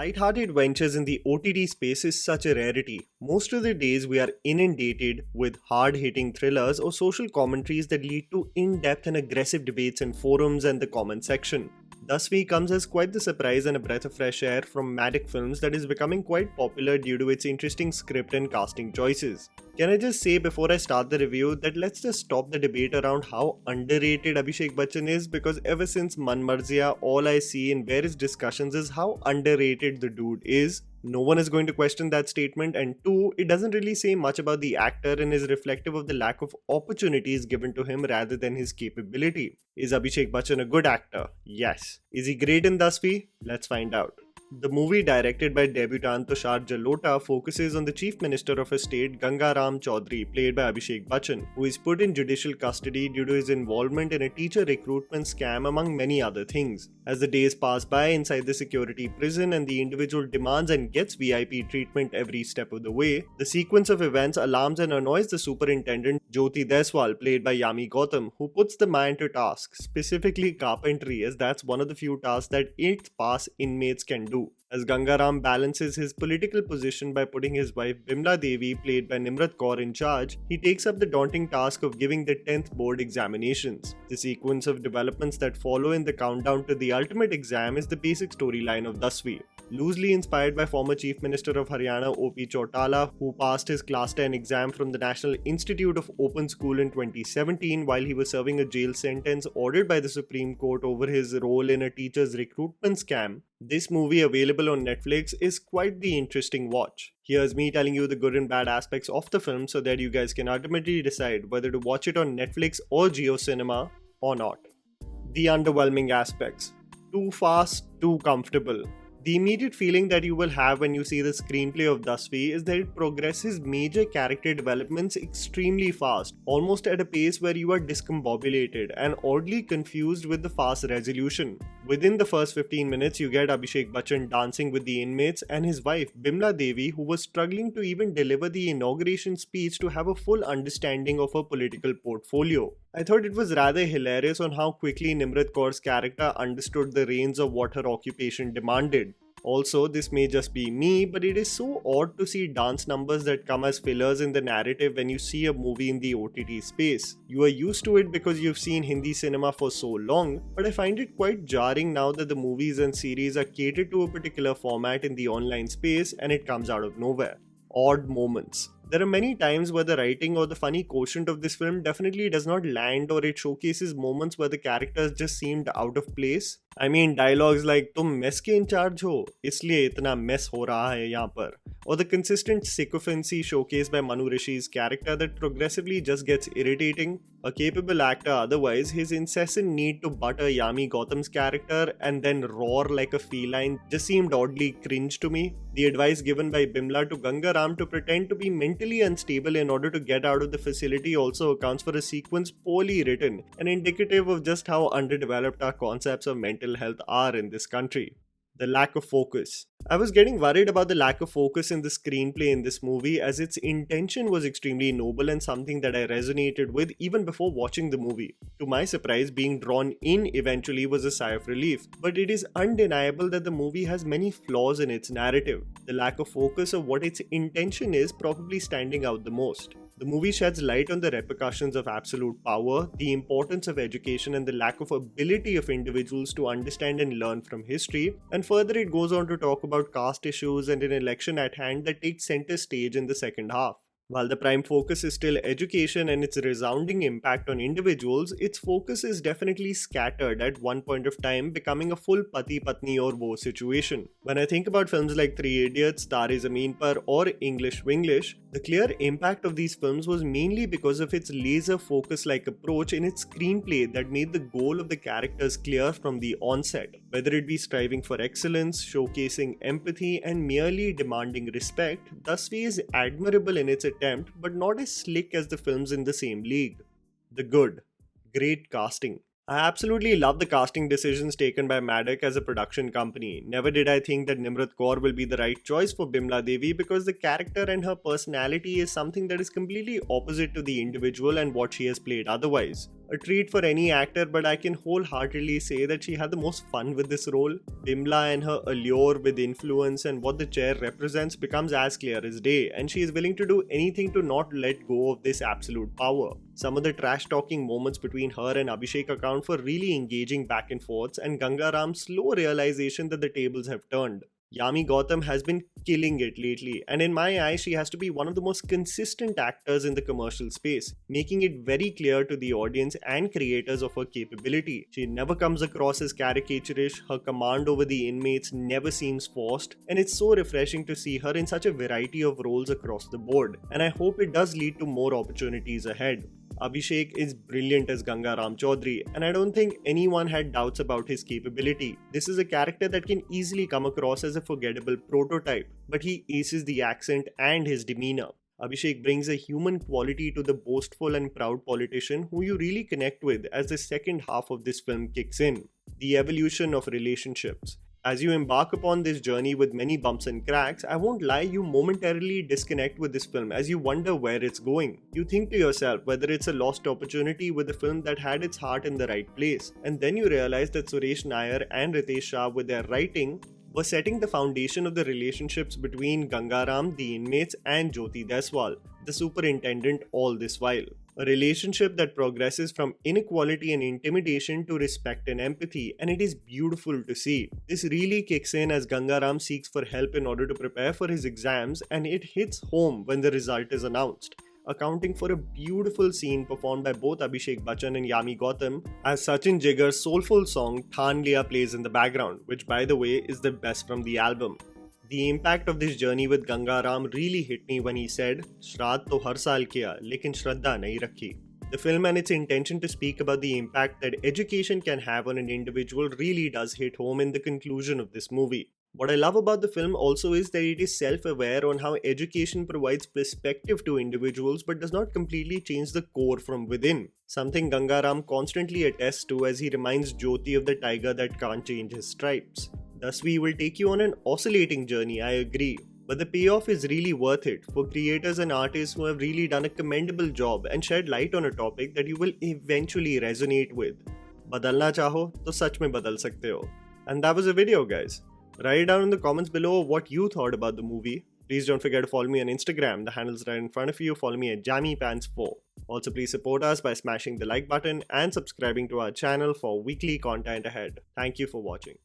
Light-hearted ventures in the OTT space is such a rarity. Most of the days we are inundated with hard-hitting thrillers or social commentaries that lead to in-depth and aggressive debates in forums and the comment section. Dasvi comes as quite the surprise and a breath of fresh air from Matic Films that is becoming quite popular due to its interesting script and casting choices. Can I just say before I start the review that let's just stop the debate around how underrated Abhishek Bachchan is, because ever since Man Marziya, all I see in various discussions is how underrated the dude is. No one is going to question that statement, and two, it doesn't really say much about the actor and is reflective of the lack of opportunities given to him rather than his capability. Is Abhishek Bachchan a good actor? Yes. Is he great in Dasvi? Let's find out. The movie, directed by debutant Tushar Jalota, focuses on the Chief Minister of a state, Gangaram Chaudhary, played by Abhishek Bachchan, who is put in judicial custody due to his involvement in a teacher recruitment scam among many other things. As the days pass by inside the security prison and the individual demands and gets VIP treatment every step of the way, the sequence of events alarms and annoys the superintendent Jyoti Deswal, played by Yami Gautam, who puts the man to task, specifically carpentry, as that's one of the few tasks that 8th pass inmates can do. As Gangaram balances his political position by putting his wife Bimla Devi, played by Nimrat Kaur, in charge, he takes up the daunting task of giving the 10th board examinations. The sequence of developments that follow in the countdown to the ultimate exam is the basic storyline of Dasvi. Loosely inspired by former Chief Minister of Haryana O.P. Chautala, who passed his Class 10 exam from the National Institute of Open School in 2017 while he was serving a jail sentence ordered by the Supreme Court over his role in a teacher's recruitment scam, this movie, available on Netflix, is quite the interesting watch. Here's me telling you the good and bad aspects of the film so that you guys can ultimately decide whether to watch it on Netflix or Jio Cinema or not. The underwhelming aspects. Too fast, too comfortable. The immediate feeling that you will have when you see the screenplay of Dasvi is that it progresses major character developments extremely fast, almost at a pace where you are discombobulated and oddly confused with the fast resolution. Within the first 15 minutes, you get Abhishek Bachchan dancing with the inmates and his wife Bimla Devi, who was struggling to even deliver the inauguration speech to have a full understanding of her political portfolio. I thought it was rather hilarious on how quickly Nimrat Kaur's character understood the reins of what her occupation demanded. Also, this may just be me, but it is so odd to see dance numbers that come as fillers in the narrative when you see a movie in the OTT space. You are used to it because you've seen Hindi cinema for so long, but I find it quite jarring now that the movies and series are catered to a particular format in the online space and it comes out of nowhere. Odd moments. There are many times where the writing or the funny quotient of this film definitely does not land, or it showcases moments where the characters just seemed out of place. I mean, dialogues like "तुम mess के in charge हो, इसलिए इतना mess हो रहा है यहाँ पर," or the consistent sycophancy showcased by Manu Rishi's character that progressively just gets irritating. A capable actor otherwise, his incessant need to butter Yami Gautam's character and then roar like a feline just seemed oddly cringe to me. The advice given by Bimla to Gangaram to pretend to be mentally unstable in order to get out of the facility also accounts for a sequence poorly written and indicative of just how underdeveloped our concepts of mental health are in this country. The lack of focus. I was getting worried about the lack of focus in the screenplay in this movie, as its intention was extremely noble and something that I resonated with even before watching the movie. To my surprise, being drawn in eventually was a sigh of relief, but it is undeniable that the movie has many flaws in its narrative. The lack of focus of what its intention is probably standing out the most. The movie sheds light on the repercussions of absolute power, the importance of education, and the lack of ability of individuals to understand and learn from history, and further it goes on to talk about caste issues and an election at hand that takes center stage in the second half. While the prime focus is still education and its resounding impact on individuals, its focus is definitely scattered at one point of time, becoming a full pati-patni or wo situation. When I think about films like Three Idiots, Tare Zameen Par or English Winglish, the clear impact of these films was mainly because of its laser focus-like approach in its screenplay that made the goal of the characters clear from the onset. Whether it be striving for excellence, showcasing empathy, and merely demanding respect, Dasvi is admirable in its attempt, but not as slick as the films in the same league. The good. Great casting. I absolutely love the casting decisions taken by Matic as a production company. Never did I think that Nimrat Kaur will be the right choice for Bimla Devi, because the character and her personality is something that is completely opposite to the individual and what she has played otherwise. A treat for any actor, but I can wholeheartedly say that she had the most fun with this role. Bimla and her allure with influence and what the chair represents becomes as clear as day, and she is willing to do anything to not let go of this absolute power. Some of the trash talking moments between her and Abhishek account for really engaging back and forths, and Gangaram's slow realization that the tables have turned. Yami Gautam has been killing it lately, and in my eyes, she has to be one of the most consistent actors in the commercial space, making it very clear to the audience and creators of her capability. She never comes across as caricaturish, her command over the inmates never seems forced, and it's so refreshing to see her in such a variety of roles across the board, and I hope it does lead to more opportunities ahead. Abhishek is brilliant as Gangaram Chaudhary, and I don't think anyone had doubts about his capability. This is a character that can easily come across as a forgettable prototype, but he aces the accent and his demeanor. Abhishek brings a human quality to the boastful and proud politician who you really connect with as the second half of this film kicks in. The evolution of relationships. As you embark upon this journey with many bumps and cracks, I won't lie, you momentarily disconnect with this film as you wonder where it's going. You think to yourself whether it's a lost opportunity with a film that had its heart in the right place. And then you realize that Suresh Nair and Ritesh Shah, with their writing, were setting the foundation of the relationships between Gangaram, the inmates, and Jyoti Deswal, the superintendent, all this while. A relationship that progresses from inequality and intimidation to respect and empathy, and it is beautiful to see. This really kicks in as Gangaram seeks for help in order to prepare for his exams, and it hits home when the result is announced, accounting for a beautiful scene performed by both Abhishek Bachchan and Yami Gautam as Sachin Jigar's soulful song Thaan Liya plays in the background, which by the way is the best from the album. The impact of this journey with Gangaram really hit me when he said, "Shraddh to har saal kiya, lekin shraddha nahi rakhi." The film and its intention to speak about the impact that education can have on an individual really does hit home in the conclusion of this movie. What I love about the film also is that it is self-aware on how education provides perspective to individuals but does not completely change the core from within. Something Gangaram constantly attests to as he reminds Jyoti of the tiger that can't change his stripes. Dasvi will take you on an oscillating journey, I agree. But the payoff is really worth it for creators and artists who have really done a commendable job and shed light on a topic that you will eventually resonate with. Badalna chaho to sach mein badal sakte ho. And that was the video, guys. Write down in the comments below what you thought about the movie. Please don't forget to follow me on Instagram. The handle's right in front of you. Follow me at JammyPants4. Also, please support us by smashing the like button and subscribing to our channel for weekly content ahead. Thank you for watching.